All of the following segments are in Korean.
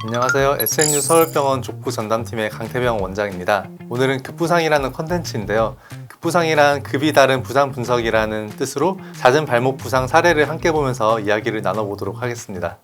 안녕하세요. SNU 서울병원 족부 전담팀의 강태병 원장입니다. 오늘은 급부상이라는 컨텐츠인데요. 급부상이란 급이 다른 부상 분석이라는 뜻으로 잦은 발목 부상 사례를 함께 보면서 이야기를 나눠보도록 하겠습니다.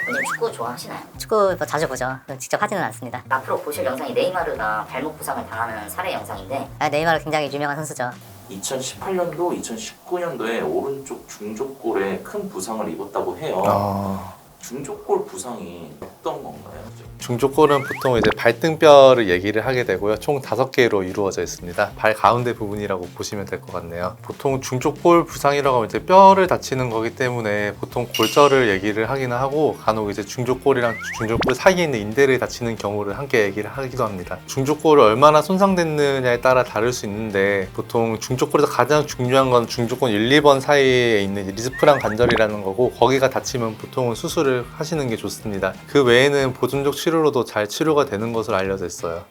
원장님 축구 좋아하시나요? 축구 자주 보죠. 직접 하지는 않습니다. 앞으로 보실 영상이 네이마르가 발목 부상을 당하는 사례 영상인데 네이마르 굉장히 유명한 선수죠. 2018년도, 2019년도에 오른쪽 중족골에 큰 부상을 입었다고 해요. 중족골 부상이 어떤 건가요? 중족골은 보통 이제 발등뼈를 얘기를 하게 되고요. 총 5개로 이루어져 있습니다. 발 가운데 부분이라고 보시면 될 것 같네요. 보통 중족골 부상이라고 하면 이제 뼈를 다치는 거기 때문에 보통 골절을 얘기를 하기는 하고, 간혹 이제 중족골이랑 중족골 사이에 있는 인대를 다치는 경우를 함께 얘기를 하기도 합니다. 중족골이 얼마나 손상됐느냐에 따라 다를 수 있는데, 보통 중족골에서 가장 중요한 건 중족골 1, 2번 사이에 있는 리스프랑 관절이라는 거고, 거기가 다치면 보통은 수술을 하시는 게 좋습니다. 그 외에는 보존적 치료로도 잘 치료가 되는 것으로 알려져 있어요.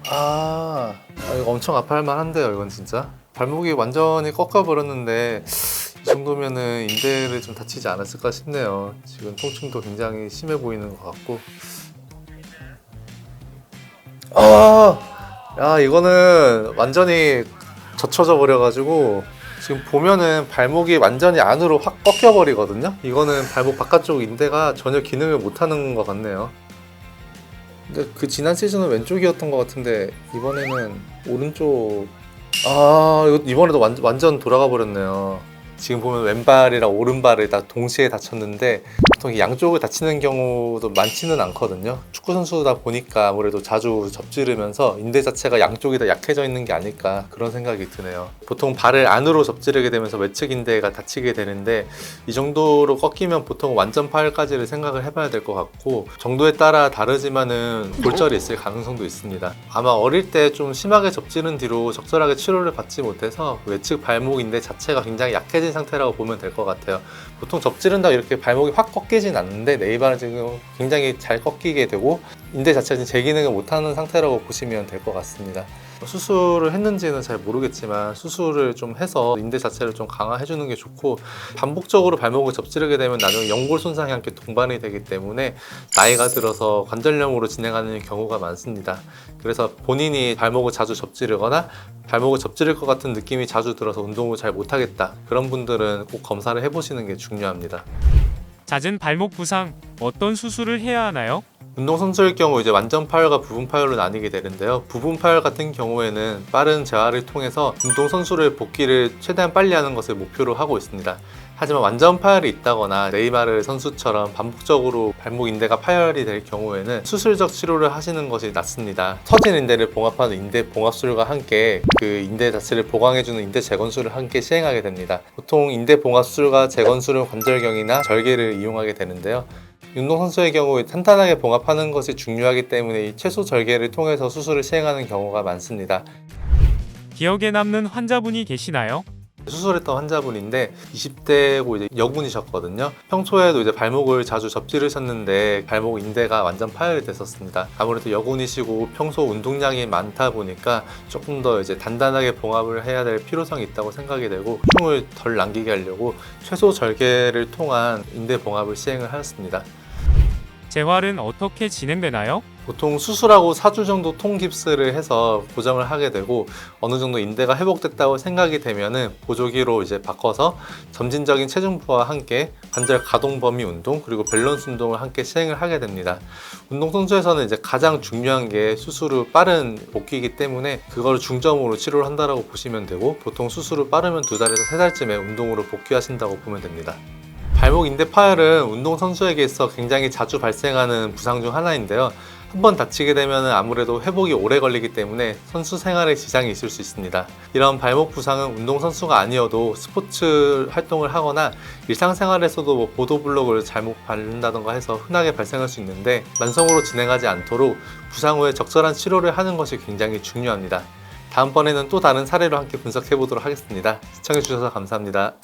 이거 엄청 아파할 만한데요. 이건 진짜 발목이 완전히 꺾여버렸는데 이 정도면은 인대를 좀 다치지 않았을까 싶네요. 지금 통증도 굉장히 심해 보이는 것 같고, 이거는 완전히 젖혀져 버려가지고 지금 보면은 발목이 완전히 안으로 확 꺾여 버리거든요. 이거는 발목 바깥쪽 인대가 전혀 기능을 못하는 것 같네요. 근데 그 지난 시즌은 왼쪽이었던 것 같은데 이번에는 오른쪽. 이거 이번에도 완전 돌아가 버렸네요. 지금 보면 왼발이랑 오른발을 다 동시에 다쳤는데, 보통 양쪽을 다치는 경우도 많지는 않거든요. 축구 선수다 보니까 아무래도 자주 접지르면서 인대 자체가 양쪽이 다 약해져 있는 게 아닐까, 그런 생각이 드네요. 보통 발을 안으로 접지르게 되면서 외측 인대가 다치게 되는데, 이 정도로 꺾이면 보통 완전 파열까지를 생각을 해봐야 될 것 같고, 정도에 따라 다르지만은 골절이 있을 가능성도 있습니다. 아마 어릴 때 좀 심하게 접지른 뒤로 적절하게 치료를 받지 못해서 외측 발목 인대 자체가 굉장히 약해진 상태라고 보면 될 것 같아요. 보통 접지른다고 이렇게 발목이 확 꺾이진 않는데, 네이마르는 지금 굉장히 잘 꺾이게 되고 인대 자체가 제 기능을 못하는 상태라고 보시면 될 것 같습니다. 수술을 했는지는 잘 모르겠지만 수술을 좀 해서 인대 자체를 좀 강화해 주는 게 좋고, 반복적으로 발목을 접지르게 되면 나중에 연골 손상이 함께 동반이 되기 때문에 나이가 들어서 관절염으로 진행하는 경우가 많습니다. 그래서 본인이 발목을 자주 접지르거나 발목을 접지를 것 같은 느낌이 자주 들어서 운동을 잘 못하겠다, 그런 분들은 꼭 검사를 해보시는 게 중요합니다. 잦은 발목 부상, 어떤 수술을 해야 하나요? 운동선수일 경우 이제 완전 파열과 부분 파열로 나뉘게 되는데요. 부분 파열 같은 경우에는 빠른 재활을 통해서 운동선수를 복귀를 최대한 빨리 하는 것을 목표로 하고 있습니다. 하지만 완전 파열이 있다거나 네이마르 선수처럼 반복적으로 발목 인대가 파열이 될 경우에는 수술적 치료를 하시는 것이 낫습니다. 처진 인대를 봉합하는 인대 봉합술과 함께 그 인대 자체를 보강해주는 인대 재건술을 함께 시행하게 됩니다. 보통 인대 봉합술과 재건술은 관절경이나 절개를 이용하게 되는데요. 운동선수의 경우 탄탄하게 봉합하는 것이 중요하기 때문에 최소 절개를 통해서 수술을 시행하는 경우가 많습니다. 기억에 남는 환자분이 계시나요? 수술했던 환자분인데 20대고 이제 여군이셨거든요. 평소에도 이제 발목을 자주 접지르셨는데 발목 인대가 완전 파열이 됐었습니다. 아무래도 여군이시고 평소 운동량이 많다 보니까 조금 더 이제 단단하게 봉합을 해야 될 필요성이 있다고 생각이 되고, 흉을 덜 남기게 하려고 최소 절개를 통한 인대 봉합을 시행을 하였습니다. 재활은 어떻게 진행되나요? 보통 수술하고 4주 정도 통깁스를 해서 고정을 하게 되고, 어느 정도 인대가 회복됐다고 생각이 되면은 보조기로 이제 바꿔서 점진적인 체중부와 함께 관절 가동 범위 운동 그리고 밸런스 운동을 함께 시행을 하게 됩니다. 운동선수에서는 이제 가장 중요한 게 수술 후 빠른 복귀이기 때문에 그걸 중점으로 치료를 한다고 보시면 되고, 보통 수술 후 빠르면 2달에서 3달쯤에 운동으로 복귀하신다고 보면 됩니다. 발목 인대 파열은 운동선수에게 있어 굉장히 자주 발생하는 부상 중 하나인데요. 한번 다치게 되면 아무래도 회복이 오래 걸리기 때문에 선수 생활에 지장이 있을 수 있습니다. 이런 발목 부상은 운동선수가 아니어도 스포츠 활동을 하거나 일상생활에서도 뭐 보도블록을 잘못 바른다던가 해서 흔하게 발생할 수 있는데, 만성으로 진행하지 않도록 부상 후에 적절한 치료를 하는 것이 굉장히 중요합니다. 다음번에는 또 다른 사례로 함께 분석해 보도록 하겠습니다. 시청해 주셔서 감사합니다.